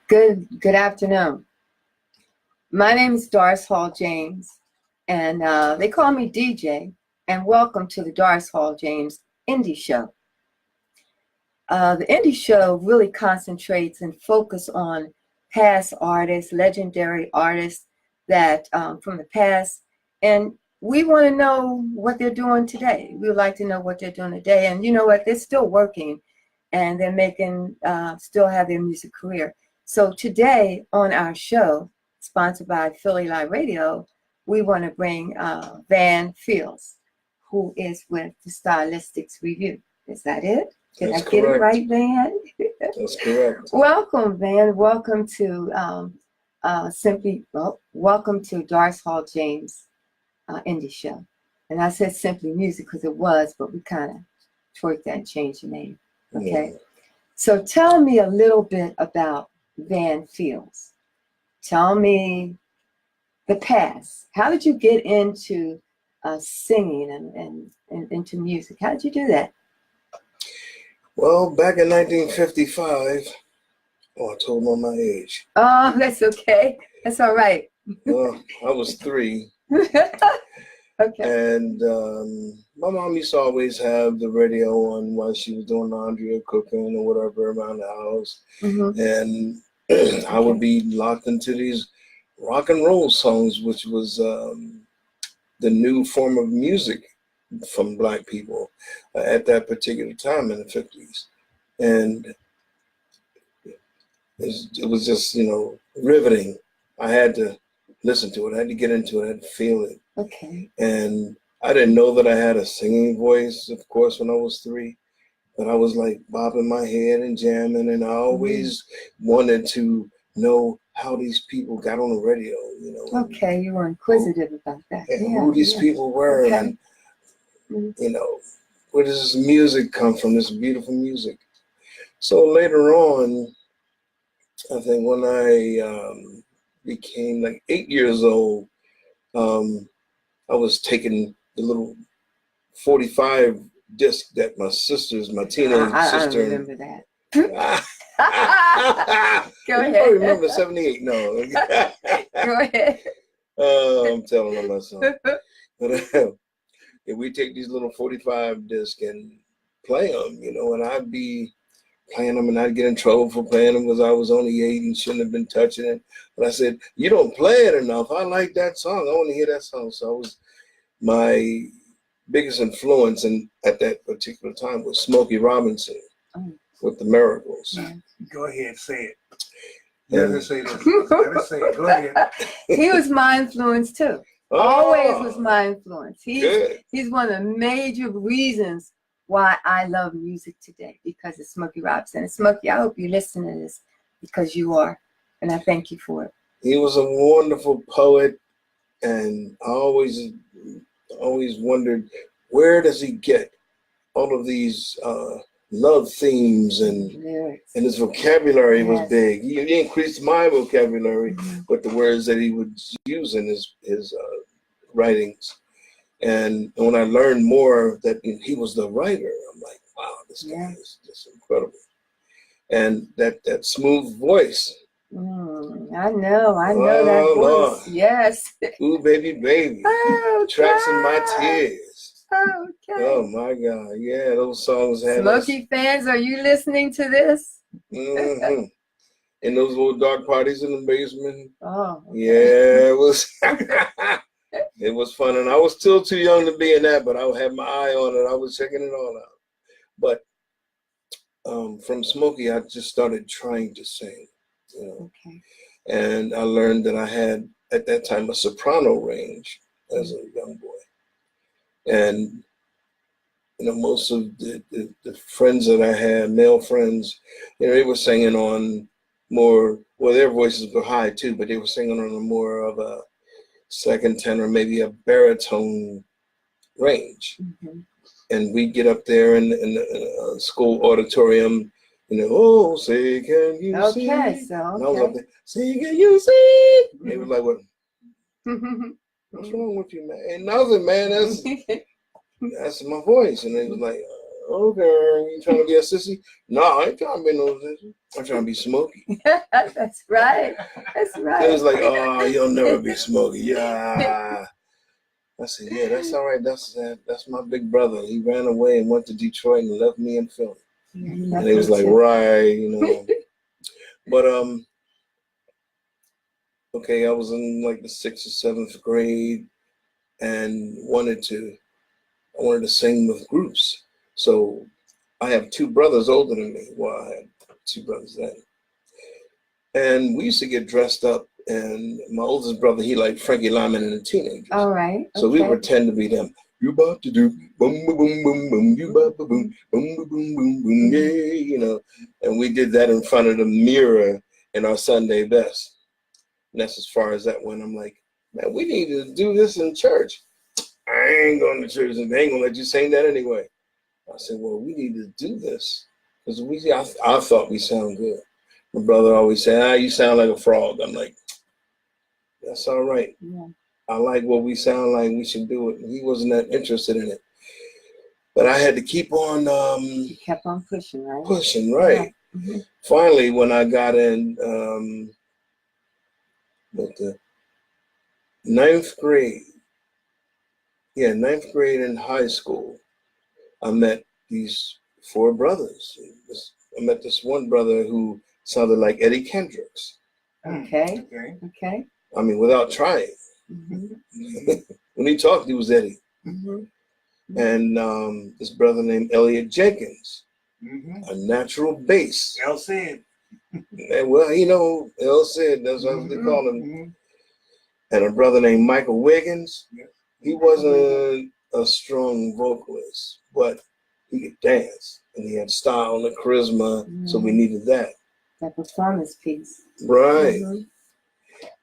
Good afternoon. My name is Doris Hall James, and they call me DJ. And welcome to the Doris Hall James Indie Show. The Indie Show really concentrates and focus on past artists, legendary artists that from the past, and we want to know what they're doing today. We would like to know what they're doing today, and you know what? They're still working, and they're making still have their music career. So today on our show, sponsored by Philly Live Radio, we want to bring Van Fields, who is with the Stylistics Review. Is that it? Did I get it right, Van? That's correct. Welcome, Van. Welcome to welcome to Doris Hall James Indie Show. And I said Simply Music because it was, but we kind of twerked that and changed the name. Okay. Yeah. So tell me a little bit about Van Fields. Tell me the past. How did you get into singing and into music? How did you do that? Well, back in 1955, I told them my age. Oh, that's okay. That's all right. Well, I was 3. Okay. And my mom used to always have the radio on while she was doing laundry or cooking or whatever around the house. Mm-hmm. And I would be locked into these rock and roll songs, which was the new form of music from Black people at that particular time in the 50s. And it was just, riveting. I had to listen to it. I had to get into it. I had to feel it. Okay. And I didn't know that I had a singing voice, of course, when I was 3. But I was like bobbing my head and jamming, and I always wanted to know how these people got on the radio, Okay, you were inquisitive about that. And who these people were, okay. And where does this music come from? This beautiful music. So later on, I think when I became like 8 years old, I was taking the little 45 disc that my teenage sister. I remember that. Go ahead. You remember 78? No. Go ahead. I'm telling them myself. But if we take these little 45 discs and play them, and I'd be playing them and I'd get in trouble for playing them because I was only 8 and shouldn't have been touching it. But I said, you don't play it enough. I like that song. I want to hear that song. So I was my biggest influence at that particular time was Smokey Robinson with the Miracles. Yeah. Go ahead, say it. Let her say this. Let her say it. Go ahead. He was my influence too. Always was my influence. He's one of the major reasons why I love music today, because of Smokey Robinson. And Smokey, I hope you listen to this because you are, and I thank you for it. He was a wonderful poet, and I always wondered, where does he get all of these love themes, and his vocabulary was big. He increased my vocabulary with the words that he would use in his writings. And when I learned more that he was the writer, I'm like, wow, this guy is just incredible. And that smooth voice. I know that voice. Lord. Yes. Ooh, baby, baby. Oh, Tracks in my tears. Okay. Oh my God. Yeah, those songs had Smokey fans, are you listening to this? Mm-hmm. In those little dark parties in the basement. Oh. Okay. Yeah, it was it was fun. And I was still too young to be in that, but I had my eye on it. I was checking it all out. But from Smokey, I just started trying to sing. Okay. And I learned that I had, at that time, a soprano range as a young boy. And, most of the friends that I had, male friends, they were singing on more, well, their voices were high too, but they were singing on a more of a second tenor, maybe a baritone range. Mm-hmm. And we'd get up there in the school auditorium, oh, say, can you see? Okay, so, and I was up there, say, can you see? And they were like, what? What's wrong with you, man? And nothing, man, that's my voice. And they was like, Okay, you trying to be a sissy? No, I ain't trying to be no sissy. I'm trying to be Smokey. That's right. That's right. It was like, oh, you'll never be Smokey. Yeah. I said, yeah, that's all right. That's my big brother. He ran away and went to Detroit and left me in Philly. Yeah, And it was like, right, you know. But okay, I was in like the 6th or 7th grade and wanted to sing with groups. So I have 2 brothers older than me. Well, I had 2 brothers then. And we used to get dressed up, and my oldest brother, he liked Frankie Lyman and the Teenagers. All right. Okay. So we pretend to be them. You about to do boom boom boom boom boom, you about to boom boom boom boom boom boom, yeah, you know. And we did that in front of the mirror in our Sunday best. And that's as far as that went. I'm like, man, we need to do this in church. I ain't going to church, and they ain't gonna let you sing that anyway. I said, well, we need to do this because I thought we sound good. My brother always said, you sound like a frog. I'm like, that's all right. Yeah. I like what we sound like. We should do it. And he wasn't that interested in it. But I had to keep on. You kept on pushing, right? Pushing, right. Yeah. Mm-hmm. Finally, when I got in with the 9th grade, yeah, 9th grade in high school, I met these 4 brothers. I met this one brother who sounded like Eddie Kendricks. Okay. Okay. I mean, without trying. Mm-hmm. When he talked, he was Eddie. Mm-hmm. And this brother named Elliot Jenkins, a natural bass. El Cid. And, well, you know, El Cid, that's what they call him. And a brother named Michael Wiggins. He wasn't a strong vocalist, but he could dance. And he had style and charisma, so we needed that. That performance piece. Right. Mm-hmm.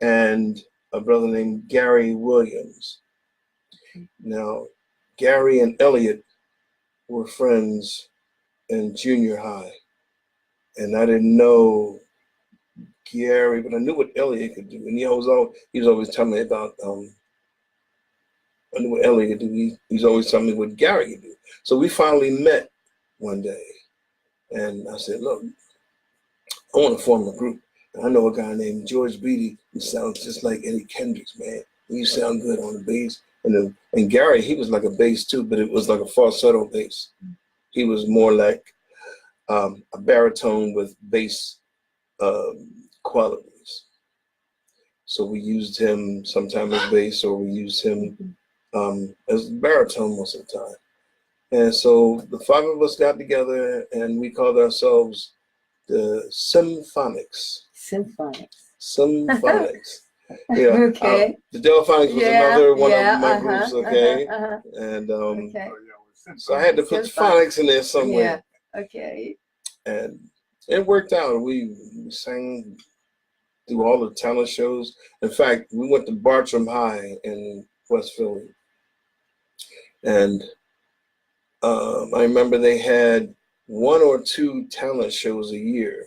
And a brother named Gary Williams. Now, Gary and Elliot were friends in junior high. And I didn't know Gary, but I knew what Elliot could do. And he was always telling me about, I knew what Elliot could do. He's always telling me what Gary could do. So we finally met one day. And I said, look, I want to form a group. And I know a guy named George Beatty who sounds just like Eddie Kendricks, man. You sound good on the bass. And Gary, he was like a bass too, but it was like a falsetto bass. He was more like a baritone with bass qualities. So we used him sometime as bass, or we used him as baritone most of the time. And so the 5 of us got together and we called ourselves the Symphonics. Symphonics. Yeah. Okay. The Delphonics was another one of my uh-huh, groups, okay? And okay. so I had to put phonics in there somewhere. Yeah. Okay. And it worked out. We sang through all the talent shows. In fact, we went to Bartram High in West Philly. And I remember they had 1 or 2 talent shows a year.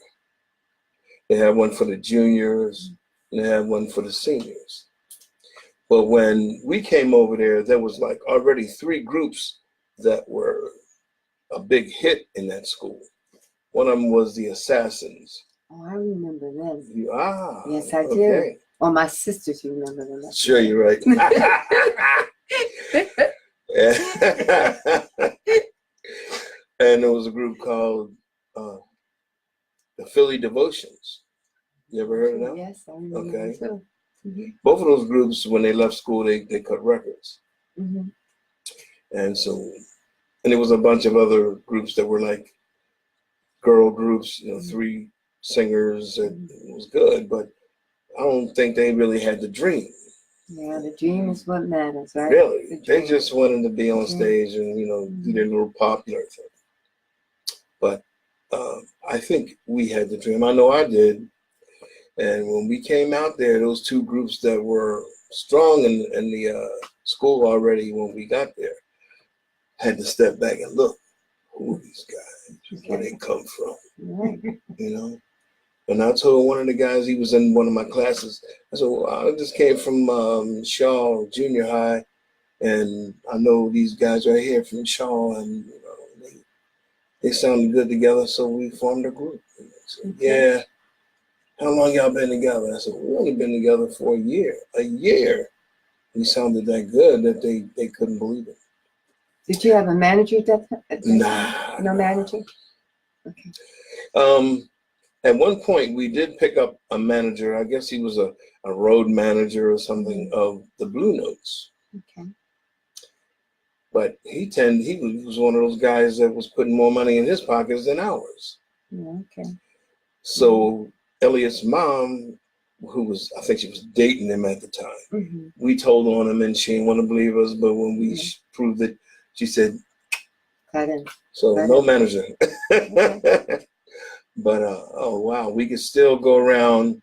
They had one for the juniors, and they had one for the seniors. But when we came over there was like already 3 groups that were a big hit in that school. One of them was the Assassins. Oh, I remember them. Yes, I do. Well, my sisters remember them. Sure, you're right. And there was a group called the Philly Devotions. You ever heard of them? Yes, I remember them too. Mm-hmm. Both of those groups, when they left school, they cut records. Mm-hmm. And there was a bunch of other groups that were like girl groups, 3 singers. It was good, but I don't think they really had the dream. Yeah, the dream is what matters, right? Really, they just wanted to be on stage and do their little popular thing. But I think we had the dream. I know I did. And when we came out there, those 2 groups that were strong in the school already when we got there had to step back and look, who are these guys? Where they come from? Right. And I told one of the guys, he was in one of my classes, I said, well, I just came from Shaw Junior High, and I know these guys right here from Shaw, and they sounded good together, so we formed a group. Said, yeah. How long y'all been together? I said, we only been together for a year. A year. We sounded that good that they couldn't believe it. Did you have a manager at that time? Nah. No manager? Okay. At one point, we did pick up a manager. I guess he was a road manager or something of the Blue Notes. Okay. But he was one of those guys that was putting more money in his pockets than ours. Yeah, okay. So Elliot's mom, I think she was dating him at the time, we told on him and she didn't want to believe us. But when we proved it, she said, Got in. so no manager. But, oh, wow, we could still go around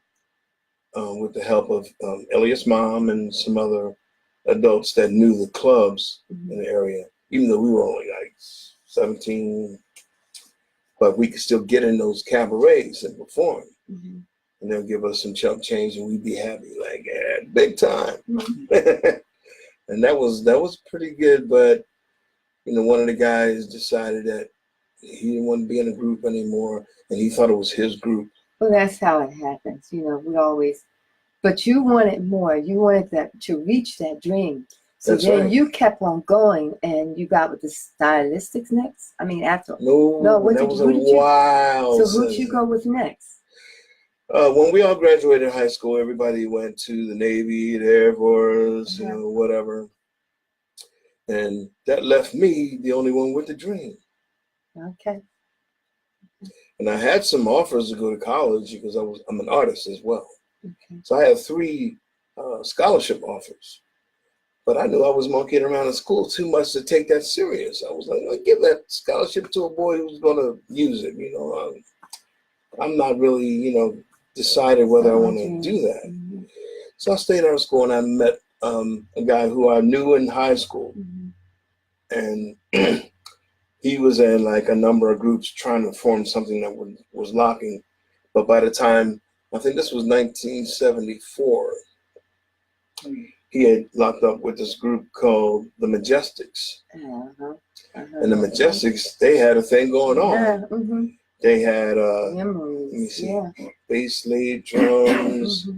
with the help of Elliot's mom and some other adults that knew the clubs in the area, even though we were only like 17, but we could still get in those cabarets and perform. And they'll give us some chump change and we'd be happy, like, yeah, big time. And that was pretty good, but, you know, one of the guys decided that he didn't want to be in a group anymore, and he thought it was his group. Well, that's how it happens. You know, we always, but you wanted more. You wanted that to reach that dream. So That's then right. you kept on going, and you got with the stylistics next. I mean, after No, that was a while. So who'd you go with next? When we all graduated high school, everybody went to the Navy, the Air Force, you know, whatever. And that left me the only one with the dream. Okay. And I had some offers to go to college because I'm an artist as well. Okay. So I had 3 scholarship offers. But I knew I was monkeying around in school too much to take that serious. I was like, I'll give that scholarship to a boy who's going to use it. You know, I'm not really, you know, decided whether I want to do that. So I stayed out of school and I met a guy who I knew in high school. And he was in like a number of groups trying to form something that was locking. But by the time, I think this was 1974, he had locked up with this group called the Majestics. And the Majestics, they had a thing going on. They had, let me see, bass lead, drums,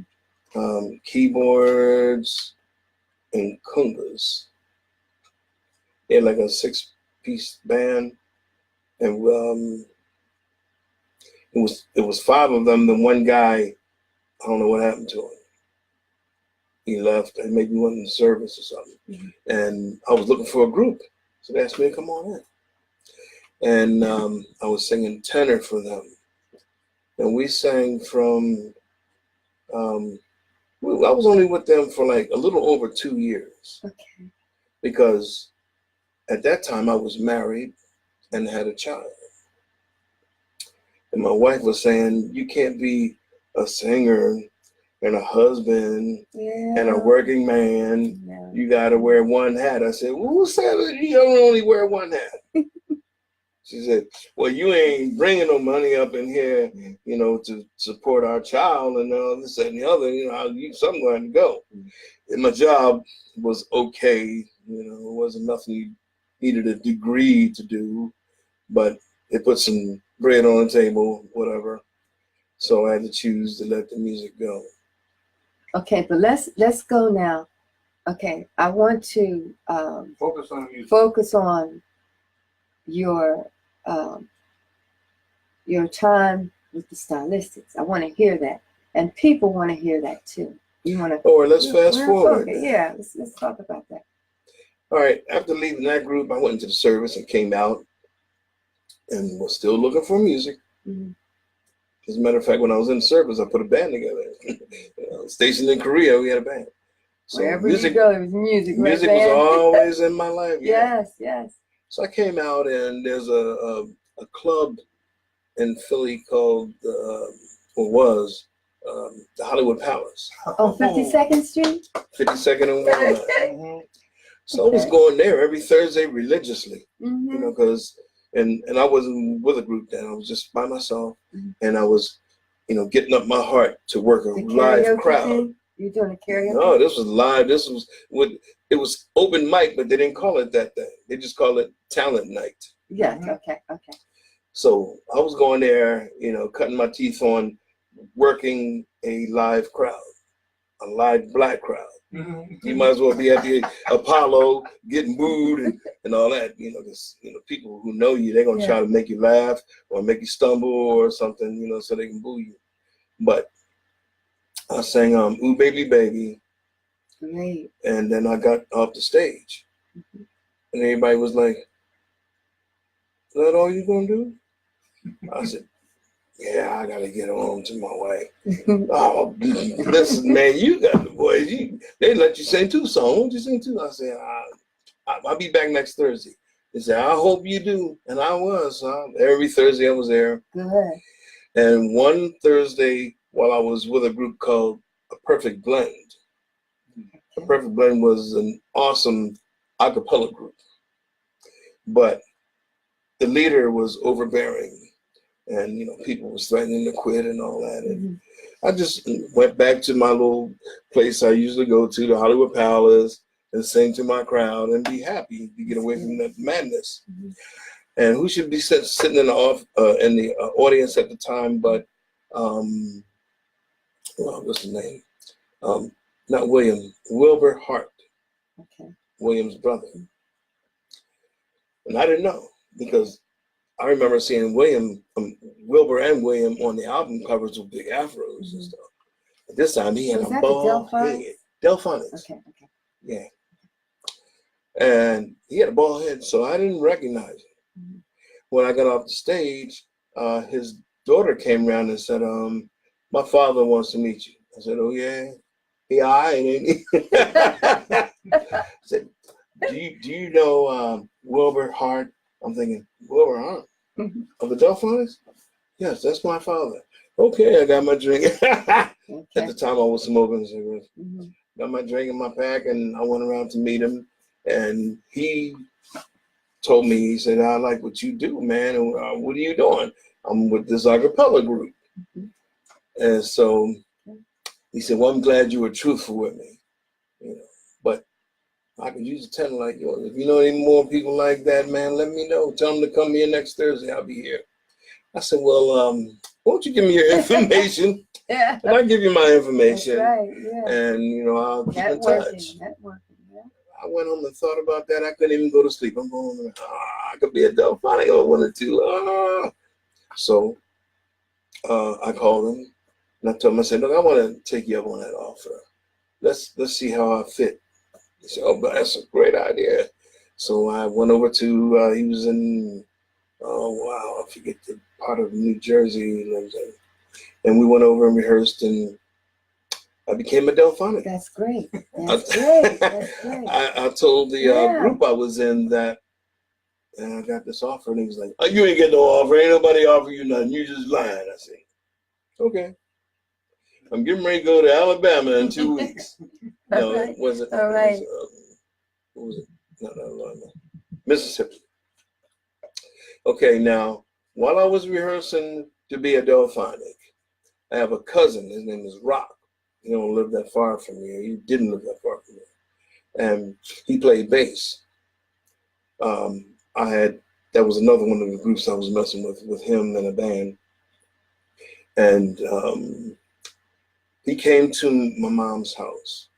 keyboards, and congas. They had like a 6-piece band, and it was 5 of them. Then one guy, I don't know what happened to him. He left, and maybe went in service or something. And I was looking for a group, so they asked me to come on in. And I was singing tenor for them, and we sang from. I was only with them for like a little over 2 years, because at that time I was married and had a child. And my wife was saying, you can't be a singer and a husband and a working man. You got to wear one hat. I said, well, who said you don't only wear one hat? She said, well, you ain't bringing no money up in here, you know, to support our child and all this and the other, you know, something going to go. And my job was okay. You know, it wasn't nothing you needed a degree to do, but it put some bread on the table, whatever. So I had to choose to let the music go. Okay, but let's go now. Okay, I want to focus on music. Focus on your time with the stylistics. I want to hear that, and people want to hear that too. You want to? Or let's fast forward. Yeah, let's talk about that. All right. After leaving that group, I went into the service and came out, and was still looking for music. As a matter of fact, when I was in the service, I put a band together. Stationed in Korea, we had a band. So wherever music, you go, there was music. Music was always in my life. Yeah. Yes. So I came out, and there's a club in Philly called, or was, the Hollywood Palace. Oh, 52nd Street? 52nd and Walnut. So I was going there every Thursday religiously, you know, because, and I wasn't with a group then. I was just by myself, and I was, you know, getting up my heart to work a live crowd. You doing a karaoke? No, this was live. This was it was open mic, but they didn't call it that thing. They just call it talent night. Yeah. Okay. So I was going there, you know, cutting my teeth on working a live crowd, a live black crowd. You might as well be at the Apollo getting booed and all that, you know, because, you know, people who know you, they're going to try to make you laugh or make you stumble or something, you know, so they can boo you. But I sang Ooh Baby Baby. Great. And then I got off the stage. And everybody was like, is that all you going to do? I said, yeah, I got to get home to my wife. Oh, listen, man, you got the voice. They let you sing 2 songs. Won't you sing 2? I said, I'll be back next Thursday. They said, I hope you do. And I was. Every Thursday I was there. Good. And one Thursday, while I was with a group called A Perfect Blend, A Perfect Blend was an awesome a cappella group. But the leader was overbearing. And, you know, people was threatening to quit and all that. And I just went back to my little place I usually go to, the Hollywood Palace, and sing to my crowd and be happy to get away from that madness. And who should be sitting in the audience at the time, but what's his name? Not William, Wilbur Hart, William's brother. And I didn't know, because I remember seeing Wilbur and William on the album covers with big afros and stuff. At this time, he had a bald head. Delphonics. Okay. Yeah. And he had a bald head, so I didn't recognize him. When I got off the stage, his daughter came around and said, my father wants to meet you. I said, oh, yeah? He all right, ain't he? I said, do you know Wilbur Hart? I'm thinking, Wilbur Hart? Of the Delphonics? Yes, that's my father. Okay, I got my drink. At the time, I was smoking cigarettes. Got my drink in my pack, and I went around to meet him. And he told me, he said, I like what you do, man. And what are you doing? I'm with this a cappella group. And so he said, well, I'm glad you were truthful with me. You know, but I could use a tenor like yours. If you know any more people like that, man, let me know. Tell them to come here next Thursday. I'll be here. I said, well, won't you give me your information? And I give you my information. That's right, yeah. And, you know, I'll keep in touch. I went home and thought about that. I couldn't even go to sleep. I'm going, I could be a Delphonic or 1 or 2. So I called him and I told him, I said, look, I want to take you up on that offer. Let's see how I fit. He said, oh, but that's a great idea. So I went over to, he was in, I forget the part of New Jersey he lives in. And we went over and rehearsed, and I became a Delphonic. That's great. That's great. I told the group I was in that, and I got this offer, and he was like, oh, you ain't get no offer. Ain't nobody offer you nothing. You just lying. I said, okay. I'm getting ready to go to Alabama in 2 weeks. No, it wasn't. All right. What was it? Not Alabama. Mississippi. Okay, now, while I was rehearsing to be a Delphonic, I have a cousin. His name is Rock. He don't live that far from here. He didn't live that far from here. And he played bass. That was another one of the groups I was messing with him and a band. And he came to my mom's house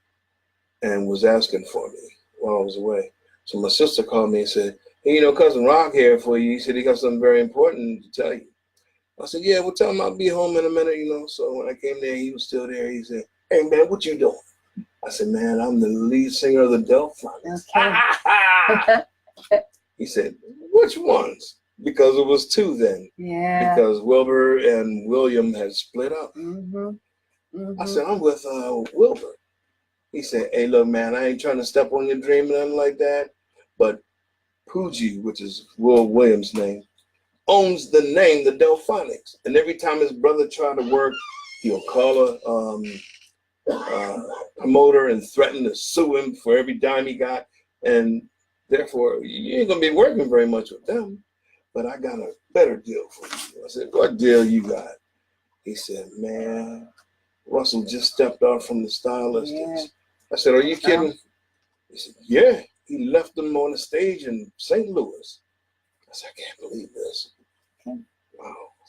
and was asking for me while I was away. So my sister called me and said, hey, you know, Cousin Rock here for you. He said he got something very important to tell you. I said, yeah, well, tell him I'll be home in a minute, you know. So when I came there, he was still there. He said, hey, man, what you doing? I said, man, I'm the lead singer of the Delphonics. Okay. He said, which ones? Because it was 2 then. Yeah. Because Wilbur and William had split up. I said, I'm with Wilbur. He said, hey, look, man, I ain't trying to step on your dream or nothing like that. But Poogie, which is Will Williams' name, owns the name, the Delphonics. And every time his brother tried to work, he'll call a promoter and threaten to sue him for every dime he got. And therefore, you ain't going to be working very much with them. But I got a better deal for you. I said, what deal you got? He said, man, Russell just stepped out from the stylists. Yeah. I said, are you kidding? He said, yeah. He left them on the stage in St. Louis. I said, I can't believe this.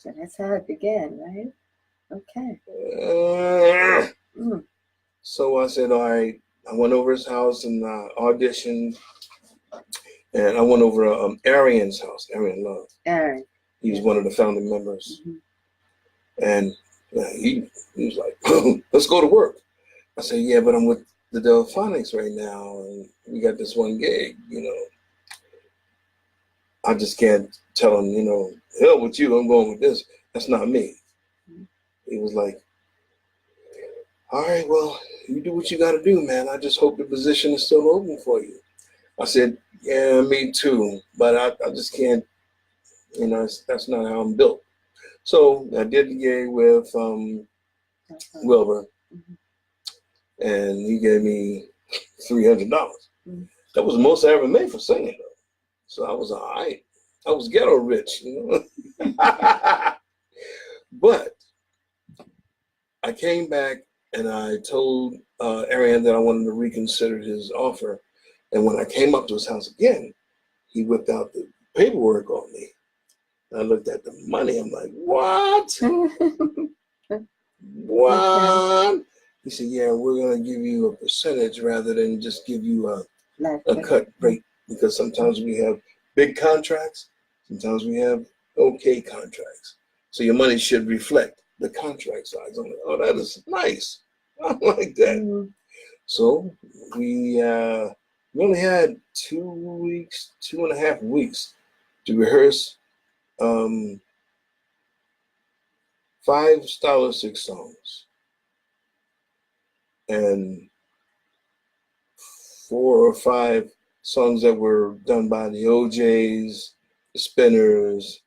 So that's how it began, right? Okay. So I said, all right. I went over his house and auditioned. And I went over Arian's house, Arian Love. Aaron. He was one of the founding members. And he was like, let's go to work. I said, yeah, but I'm with the Delphonics right now. And we got this one gig, you know. I just can't tell him, you know, hell with you, I'm going with this. That's not me. He was like, all right, well, you do what you got to do, man. I just hope the position is still open for you. I said, yeah, me too. But I just can't, you know, that's not how I'm built. So I did the gig with Wilbur, and he gave me $300. That was the most I ever made for singing, though. So I was all right. I was ghetto rich, you know. But I came back and I told Arian that I wanted to reconsider his offer. And when I came up to his house again, he whipped out the paperwork on me. And I looked at the money. I'm like, what? What? He said, yeah, we're going to give you a percentage rather than just give you a cut rate, because sometimes we have big contracts. Sometimes we have okay contracts. So your money should reflect the contract size. I'm like, oh, that is nice. I like that. So we only had 2 weeks, 2.5 weeks to rehearse 5 stylistic songs and 4 or 5 songs that were done by the OJs, the Spinners.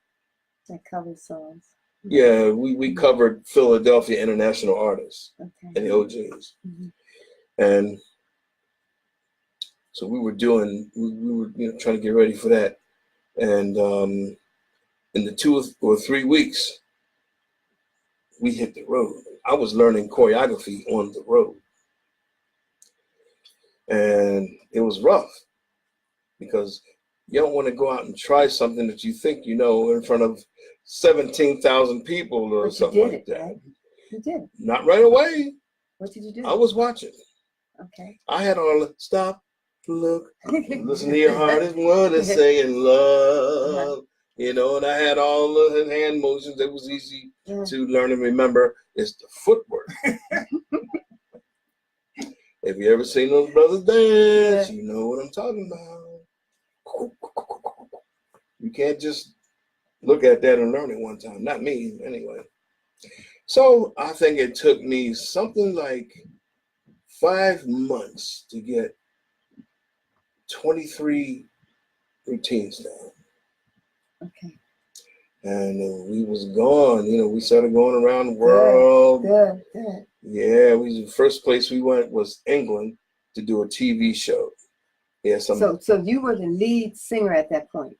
Like cover songs. Yeah, we covered Philadelphia international artists and the OJs. And so we were you know, trying to get ready for that. And in the 2 or 3 weeks, we hit the road. I was learning choreography on the road. And it was rough because you don't want to go out and try something that you think you know in front of 17,000 people or something like that. Right? You did. Not right away. What did you do? I was watching. Okay. I had all the stop, look, listen to your heart is one is saying love. You know, and I had all the hand motions. It was easy to learn and remember. It's the footwork. If you ever seen those brothers dance, you know what I'm talking about. You can't just look at that and learn it one time. Not me, anyway. So I think it took me something like 5 months to get 23 routines down. Okay. And we was gone. You know, we started going around the world. Good. Yeah, the first place we went was England to do a TV show. Yeah, So you were the lead singer at that point?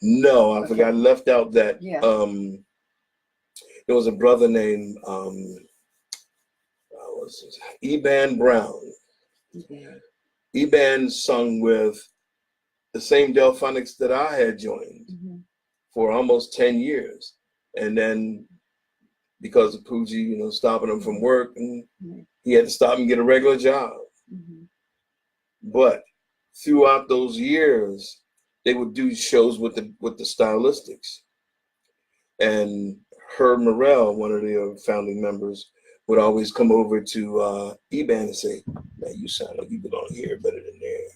No, I forgot. I left out that there was a brother named Eban Brown. Eban sung with the same Delphonics that I had joined for almost 10 years. And then because of Pooji, you know, stopping him from work, and he had to stop and get a regular job. But throughout those years, they would do shows with the stylistics. And Herb Morrell, one of the founding members, would always come over to Eban and say, man, you sound like you belong here better than there.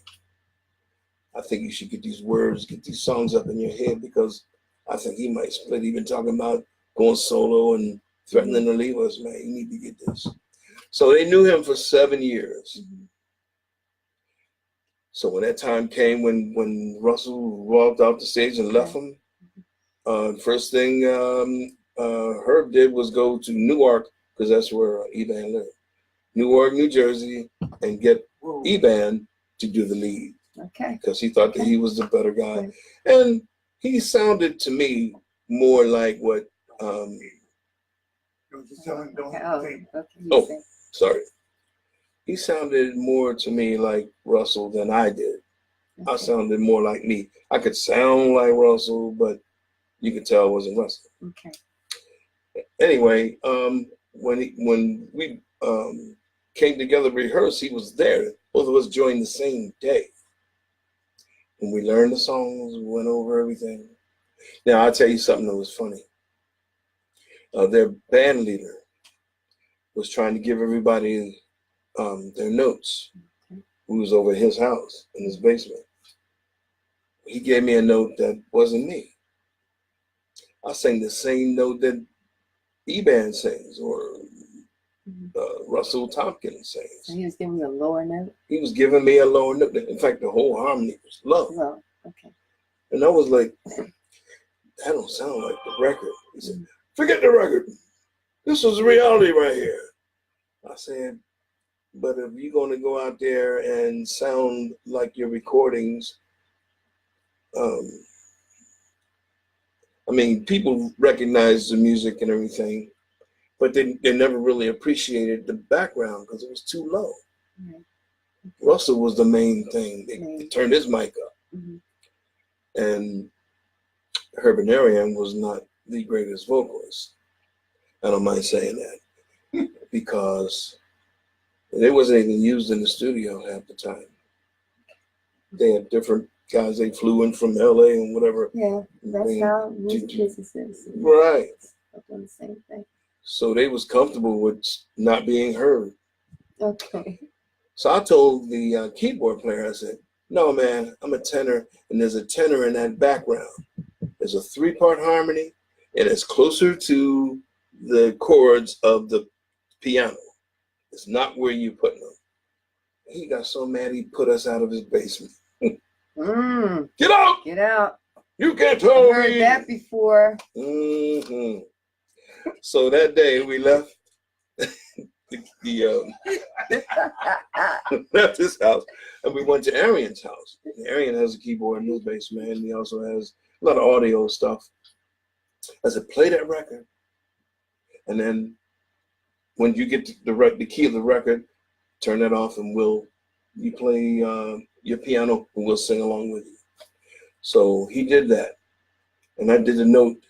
I think you should get these words, get these songs up in your head, because I think he might split, even talking about going solo and threatening to leave us. Man, you need to get this. So they knew him for 7 years. So when that time came, when Russell walked off the stage and left him, first thing Herb did was go to Newark, because that's where Eban lived. Newark, New Jersey, and get Eban to do the lead. Okay. Because he thought that he was the better guy. And he sounded to me more like what sorry. He sounded more to me like Russell than I did. I sounded more like me. I could sound like Russell, but you could tell it wasn't Russell. Okay. anyway, when we came together to rehearse, he was there. Both of us joined the same day. When we learned the songs, we went over everything. Now, I'll tell you something that was funny. Their band leader was trying to give everybody their notes. We was over at his house in his basement. He gave me a note that wasn't me. I sang the same note that E-Band sings or Russell Tompkins sings. So he was giving you a lower note? He was giving me a lower note. In fact, the whole harmony was low. Low, okay. And I was like, that don't sound like the record. He said, forget the record. This is reality right here. I said, but if you're going to go out there and sound like your recordings, I mean, people recognize the music and everything, but they never really appreciated the background because it was too low. Right. Russell was the main thing. They turned his mic up. And Herbinarian was not the greatest vocalist. I don't mind saying that because they wasn't even used in the studio half the time. They had different guys. They flew in from LA and whatever. Yeah, that's how music businesses. Right. Doing the same thing. So they was comfortable with not being heard. Okay. So I told the keyboard player, I said, no, man, I'm a tenor, and there's a tenor in that background. There's a 3-part harmony, and it's closer to the chords of the piano. It's not where you're putting them. He got so mad he put us out of his basement. Get out! Get out. You can't tell me. I've heard that before. So that day we left left his house and we went to Arian's house. Arian has a keyboard in his basement, and he also has a lot of audio stuff. I said, play that record, and then when you get the key of the record, turn that off, and you play your piano, and we'll sing along with you. So he did that, and I did a note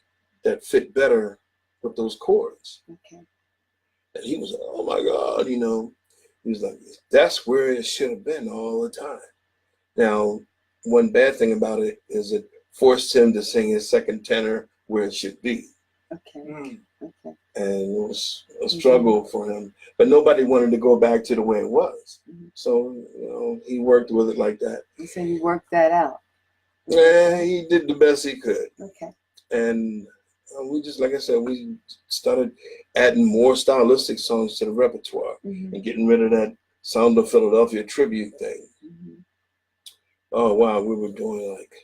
that fit better with those chords. Okay. And he was like, oh my God, he was like, that's where it should have been all the time. Now, one bad thing about it is it forced him to sing his second tenor where it should be. Okay. Okay. And it was a struggle for him. But nobody wanted to go back to the way it was. So, he worked with it like that. So you worked that out? Yeah, he did the best he could. Okay. And we just, like I said, we started adding more stylistic songs to the repertoire and getting rid of that Sound of Philadelphia tribute thing. Oh, wow, we were doing like...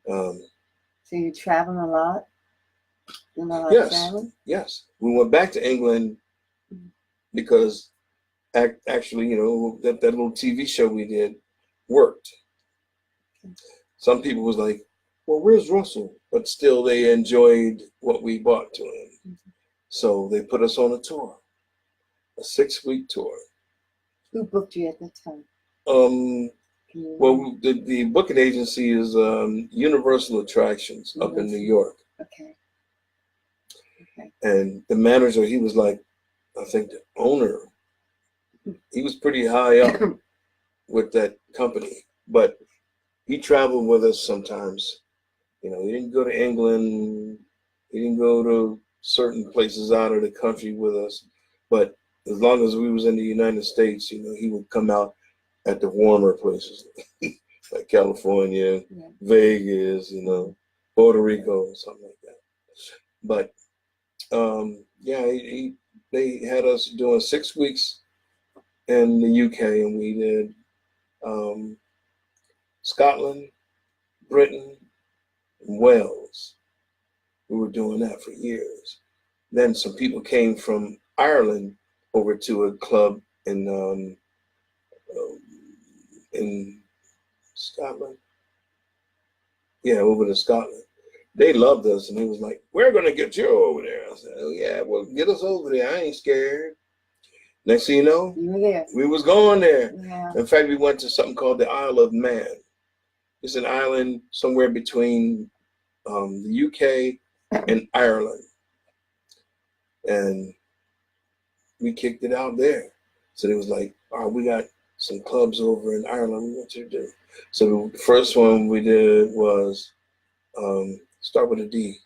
So you're traveling a lot? Doing a lot of traveling? Yes. We went back to England because actually, that little TV show we did worked. Some people was like, well, where's Russell? But still they enjoyed what we brought to him. So they put us on a tour, a 6-week tour. Who booked you at that time? Well, the booking agency is Universal Attractions up in New York. Okay. Okay. And the manager, he was like, I think the owner, he was pretty high up with that company, but he traveled with us sometimes. He didn't go to England. He didn't go to certain places out of the country with us. But as long as we was in the United States, he would come out at the warmer places like California, Vegas, Puerto Rico, something like that. But they had us doing 6 weeks in the UK, and we did Scotland, Britain, and Wales. We were doing that for years. Then some people came from Ireland over to a club in Scotland. Yeah, over to Scotland. They loved us, and they was like, we're going to get you over there. I said, oh, yeah, well, get us over there. I ain't scared. Next thing you know, you were there. We was going there. Yeah. In fact, we went to something called the Isle of Man. It's an island somewhere between the UK and Ireland. and we kicked it out there. So they was like, all right, we got some clubs over in Ireland we want you to do. So the first one we did was start with a D.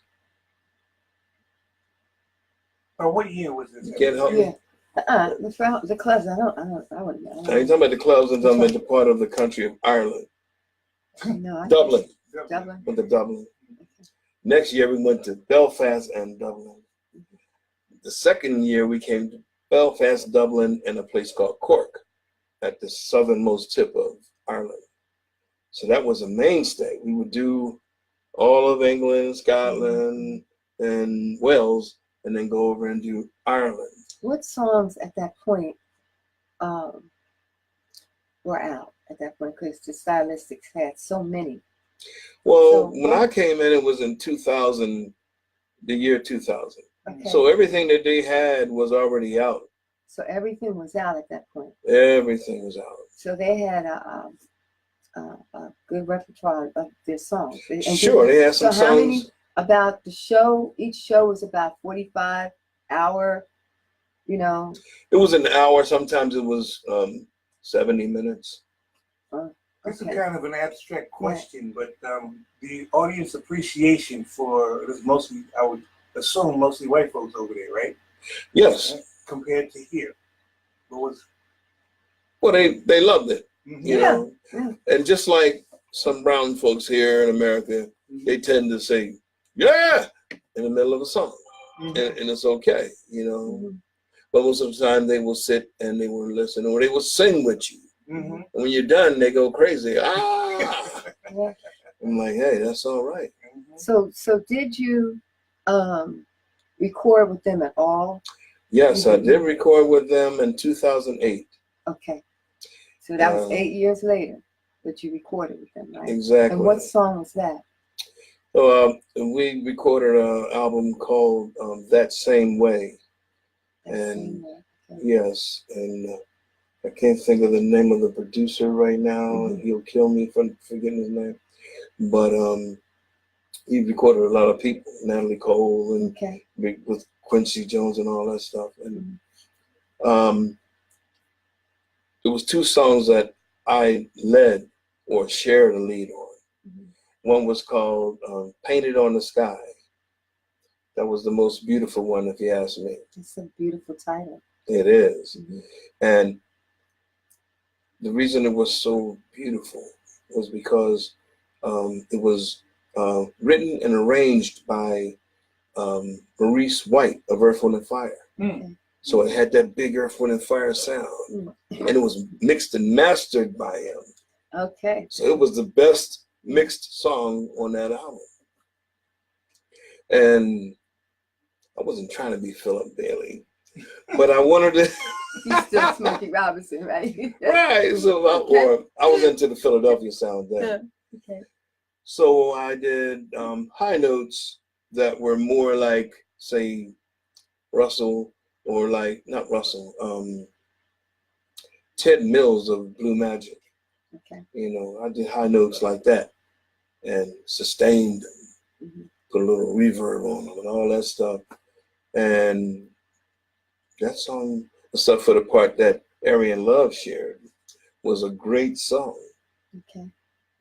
Oh, what year was this? You can't help me. Yeah. The clubs, I wouldn't know. Are you talking about the clubs? I'm talking about the part of the country of Ireland. No, Dublin. Dublin. Went to Dublin. Next year we went to Belfast and Dublin. The second year we came to Belfast, Dublin, and a place called Cork at the southernmost tip of Ireland. So that was a mainstay. We would do all of England, Scotland, and Wales, and then go over and do Ireland. What songs at that point were out at that point? Because the Stylistics had so many. Well, when I came in, it was in 2000, the year 2000. Okay. So everything that they had was already out. So everything was out at that point. Everything was out. So they had a good repertoire of their songs. And Sure, they had some so how many songs. about the show? Each show was about 45 hour. You know. It was an hour. Sometimes it was 70 minutes. It's a Okay. kind of an abstract question, but the audience appreciation for it was mostly, I would assume, mostly white folks over there, right? Yes. Compared to here, what was? Well, they loved it, you Yeah. know. Yeah. And just like some brown folks here in America, they tend to say, yeah, in the middle of a song. And it's okay, you know. Mhm. But most of the time they will sit and they will listen, or they will sing with you. Mm-hmm. And when you're done, they go crazy. Ah! Yeah. I'm like, hey, that's all right. So did you record with them at all? Yes, I did record with them in 2008. Okay. So that was 8 years later that you recorded with them, right? Exactly. And what song was that? So we recorded an album called That Same Way. And yes, and I can't think of the name of the producer right now, and he'll kill me for forgetting his name. But he recorded a lot of people, Natalie Cole and with Quincy Jones and all that stuff. And there was two songs that I led or shared a lead on. One was called Painted on the Sky. That was the most beautiful one, if you ask me. It's a beautiful title. It is. And the reason it was so beautiful was because it was written and arranged by Maurice White of Earth, Wind and Fire. So it had that big Earth, Wind and Fire sound. And it was mixed and mastered by him. Okay. So it was the best mixed song on that album. And I wasn't trying to be Philip Bailey, but I wanted to. You're still Smokey Robinson, right? Right. So I was into the Philadelphia sound then. Okay. So I did high notes that were more like, say, Russell, or like, not Russell, Ted Mills of Blue Magic. Okay. You know, I did high notes like that and sustained them, put a little reverb on them and all that stuff. And that song, except for the part that Arian Love shared, was a great song. Okay.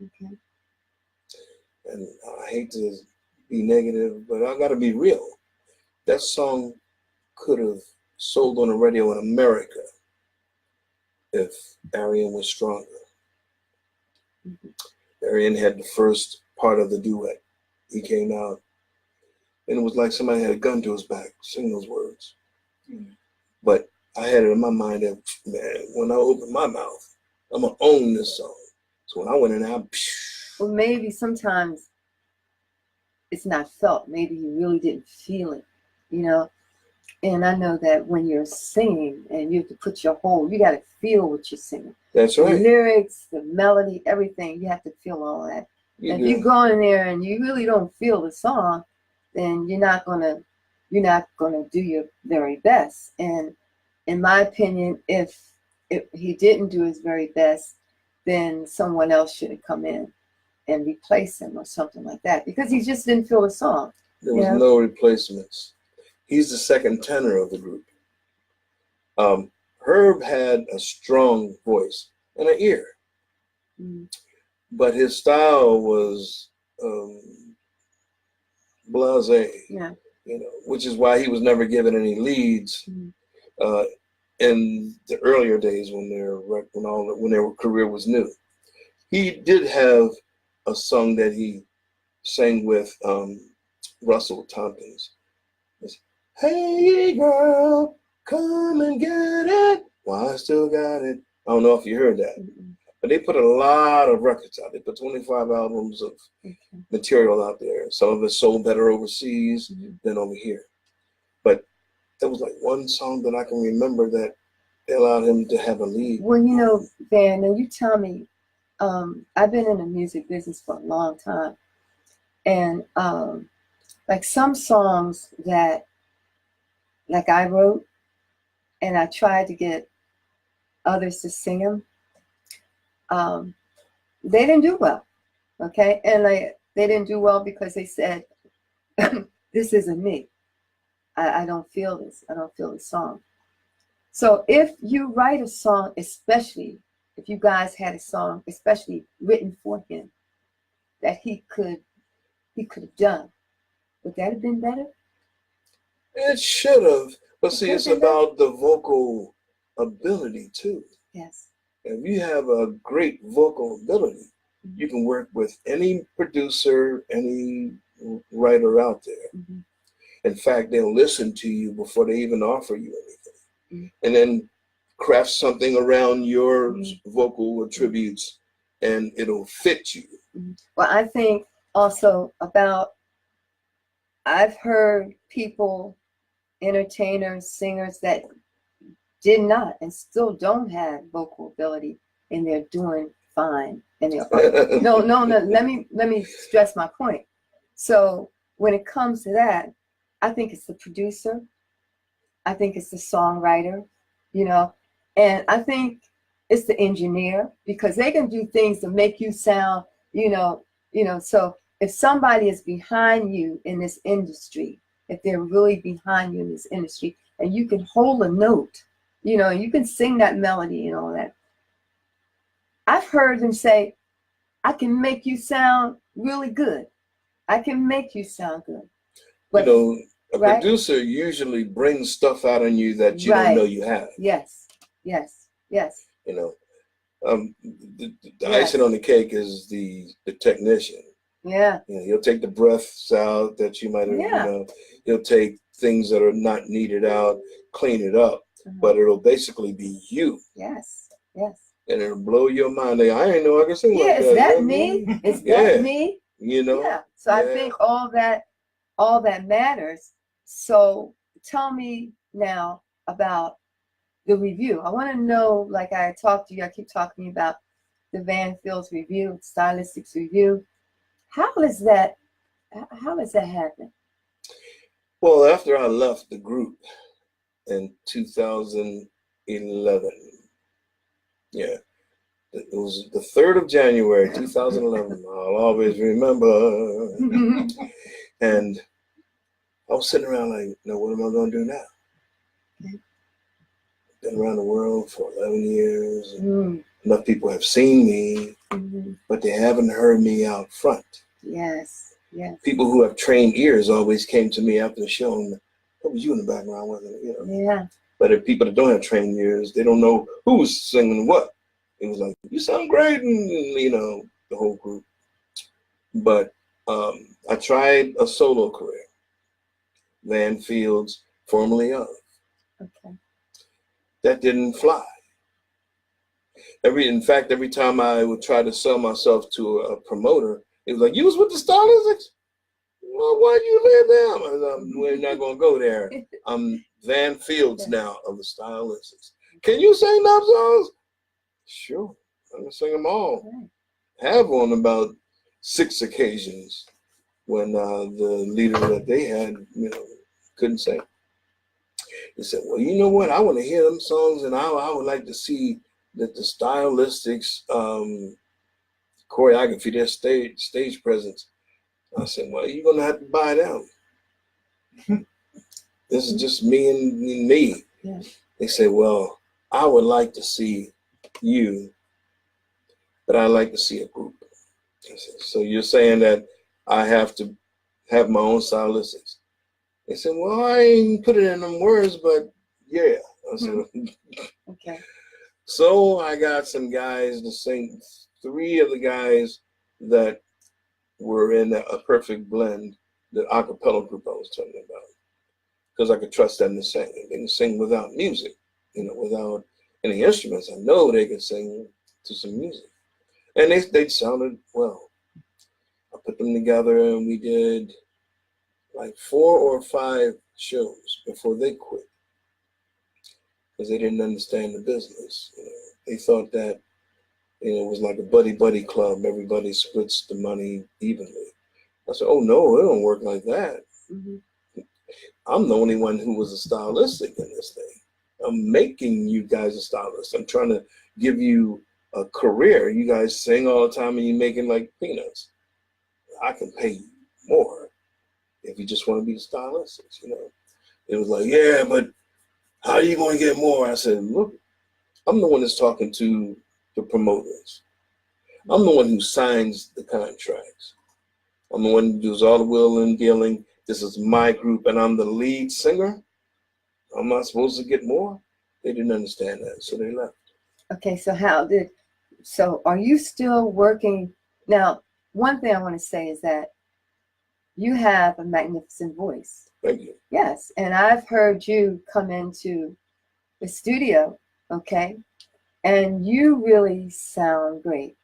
Okay. And I hate to be negative, but I got to be real. That song could have sold on the radio in America if Arian was stronger. Arian had the first part of the duet. He came out, and it was like somebody had a gun to his back, sing those words. But I had it in my mind that, man, when I open my mouth, I'm going to own this song. So when I went in there, well, maybe sometimes it's not felt. Maybe you really didn't feel it, you know? And I know that when you're singing and you have to put your whole, you got to feel what you're singing. That's right. The lyrics, the melody, everything, you have to feel all that. And if you go in there and you really don't feel the song, then you're not gonna do your very best. And in my opinion, if he didn't do his very best, then someone else should have come in and replace him or something like that, because he just didn't feel the song. There was no replacements. He's the second tenor of the group. Herb had a strong voice and an ear, but his style was blasé, which is why he was never given any leads in the earlier days when their career was new. He did have a song that he sang with Russell Tompkins. It's, hey girl, come and get it. Well, I still got it. I don't know if you heard that. But they put a lot of records out. They put 25 albums of material out there. Some of it sold better overseas than over here. But there was like one song that I can remember that allowed him to have a lead. Well, you know, Van, now you tell me, I've been in the music business for a long time. And like some songs that like I wrote and I tried to get others to sing them, they didn't do well, okay? And they didn't do well because they said, this isn't me. I don't feel this. I don't feel the song. So if you write a song, especially if you guys had a song, especially written for him, that he could have done, would that have been better? It should have. But see, it's about the vocal ability too. Yes. If you have a great vocal ability, you can work with any producer, any writer out there. In fact, they'll listen to you before they even offer you anything. And then craft something around your vocal attributes and it'll fit you. Well, I think also I've heard people, entertainers, singers that did not and still don't have vocal ability and they're doing fine. And they're no, let me stress my point. So when it comes to that, I think it's the producer, I think it's the songwriter, you know, and I think it's the engineer, because they can do things to make you sound, you know, so if somebody is behind you in this industry, if they're really behind you in this industry, and you can hold a note, you know, you can sing that melody and all that. I've heard them say, I can make you sound really good. I can make you sound good. But, you know, a producer usually brings stuff out on you that you don't know you have. Yes, yes, yes. You know, the icing on the cake is the technician. Yeah. You know, he'll take the breaths out that you might have, you know, he'll take things that are not needed out, clean it up, but it'll basically be you. Yes, yes. And it'll blow your mind. Like, I didn't know I could sing like that. Is that me? Is that me? You know? Yeah. So I think all that matters. So tell me now about the review. I want to know, like I talked to you, I keep talking about the Van Fields review, stylistics review. How does that happen? Well, after I left the group in 2011, it was the 3rd of January, 2011. I'll always remember. And I was sitting around like, what am I going to do now? Been around the world for 11 years. Enough people have seen me, but they haven't heard me out front. Yes, yes. People who have trained ears always came to me after the show and, what was you in the background with it? You know? Yeah. But if people that don't have trained ears, they don't know who's singing what. It was like, you sound great, and you know, the whole group. But I tried a solo career, Van Fields, formerly of. Okay. That didn't fly. In fact, every time I would try to sell myself to a promoter, it was like, you was with the Stylistics? Well, why do you live there? We're not going to go there. I'm Van Fields now of the Stylistics. Can you sing love songs? Sure, I can sing them all. Have on about 6 occasions when the leader that they had, you know, couldn't sing. He said, well, you know what? I want to hear them songs, and I would like to see that the Stylistics choreography, their stage presence. I said, well, you're going to have to buy them. This is just me and me. Yeah. They say, well, I would like to see you, but I'd like to see a group. I said, so you're saying that I have to have my own stylistics? They said, well, I ain't put it in them words, but yeah. I said, Okay. so I got some guys to sing. 3 of the guys that were in a perfect blend, the a cappella group I was telling you about, because I could trust them to sing. They can sing without music, without any instruments. I know they can sing to some music. And they sounded well. I put them together and we did like 4 or 5 shows before they quit, because they didn't understand the business. They thought that it was like a buddy club. Everybody splits the money evenly. I said, oh no, it don't work like that. Mm-hmm. I'm the only one who was a stylistic in this thing. I'm making you guys a stylist. I'm trying to give you a career. You guys sing all the time and you're making like peanuts. I can pay you more if you just want to be a stylist. It was like, yeah, but how are you going to get more? I said, look, I'm the one that's talking to the promoters. I'm the one who signs the contracts. I'm the one who does all the wheeling and dealing. This is my group and I'm the lead singer. I'm not supposed to get more? They didn't understand that, so they left. Okay, so are you still working? Now, one thing I want to say is that you have a magnificent voice. Thank you. Yes, and I've heard you come into the studio, okay, and you really sound great,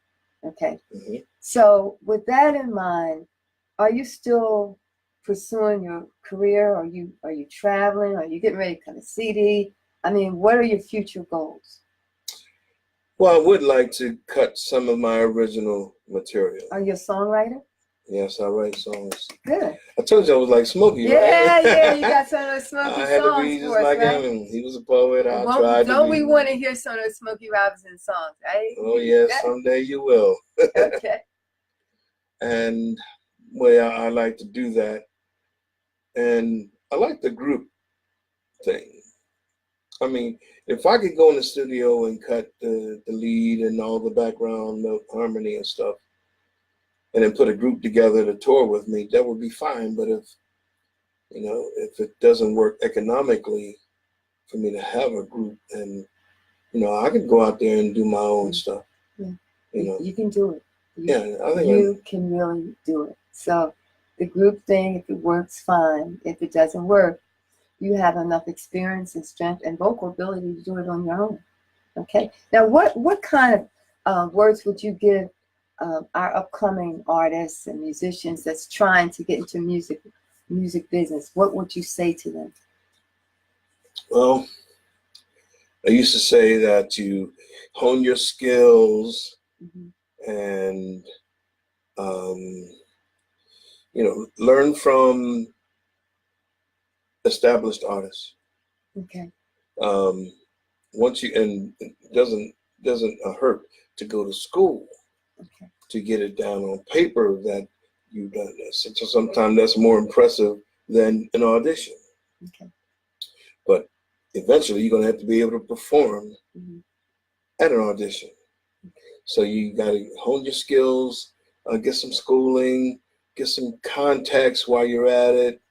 okay. Mm-hmm. So with that in mind, are you still pursuing your career? Are you traveling? Are you getting ready to cut a CD? I mean, what are your future goals? Well, I would like to cut some of my original material. Are you a songwriter? Yes, I write songs. Good. I told you I was like Smokey, Yeah, right? yeah, you got some of those Smokey I had to songs be just for us, like right? him. He was a poet. I Well, tried to be. don't we want to hear some of those Smokey Robinson songs, right? Oh, yes, someday you will. Okay. And well, I like to do that. And I like the group thing. I mean, if I could go in the studio and cut the lead and all the background note harmony and stuff, and then put a group together to tour with me, that would be fine. But if it doesn't work economically for me to have a group, and I could go out there and do my own stuff. Yeah. You can do it. I think you can really do it. So the group thing, if it works, fine. If it doesn't work, you have enough experience and strength and vocal ability to do it on your own. Okay. Now, what kind of words would you give our upcoming artists and musicians that's trying to get into music business? What would you say to them? Well, I used to say that you hone your skills and learn from established artists. Okay. Once and it doesn't hurt to go to school to get it down on paper that you've done this. So sometimes that's more impressive than an audition. Okay. But eventually you're going to have to be able to perform at an audition. So you got to hone your skills, get some schooling, get some contacts while you're at it.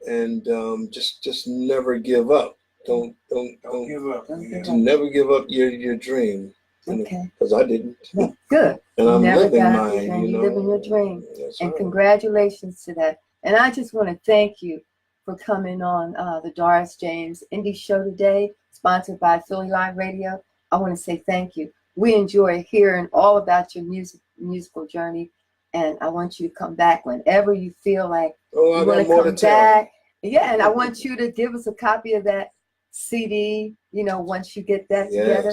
And just never give up. Don't give up. Never give up your dream. Okay. Because I didn't. No, good. And I'm living got mine. it, and you're living your dream. That's and right. Congratulations to that. And I just want to thank you for coming on the Doris James Indie Show today, sponsored by Philly Live Radio. I want to say thank you. We enjoy hearing all about your musical journey, and I want you to come back whenever you feel like you want to come back. Yeah, and I want you to give us a copy of that CD, once you get that together.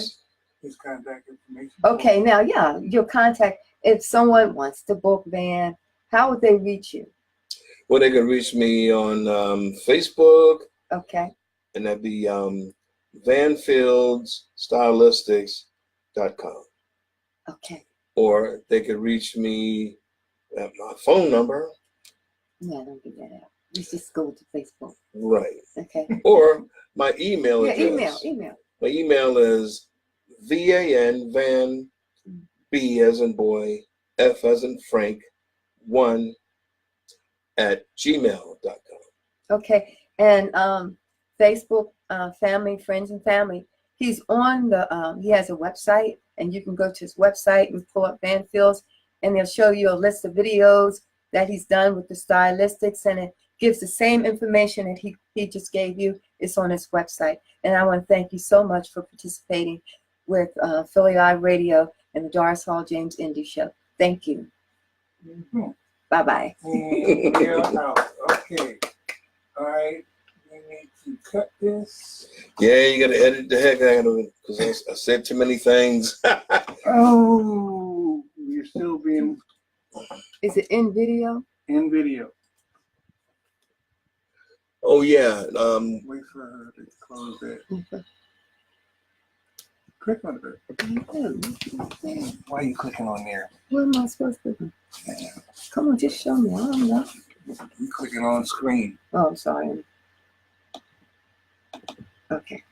His contact information. Okay, now, your contact. If someone wants to book Van, how would they reach you? Well, they can reach me on Facebook. Okay. And that'd be vanfieldsstylistics.com. Okay. Or they could reach me at my phone number, No, don't give that out. You just go to Facebook. Right. Okay. Or my email Yeah, address. email. My email is van B as in boy, F as in Frank, 1 at gmail.com. Okay. And Facebook, family, friends and family. He's on the, he has a website, and you can go to his website and pull up Van Fields, and they'll show you a list of videos that he's done with the stylistics, and it gives the same information that he just gave you. It's on his website. And I want to thank you so much for participating with Philly Live Radio and the Doris Hall James Indie Show. Thank you. Mm-hmm. Bye-bye. And we are out. Okay. All right. We need to cut this. Yeah, you got to edit the heck out of it because I said too many things. Oh, you're still being Is it in video? in video. Oh, yeah. Wait for her to close it. Click on it. Why are you clicking on there? What am I supposed to do? Come on, just show me. I don't know. You clicking on screen. Oh, I'm sorry. Okay.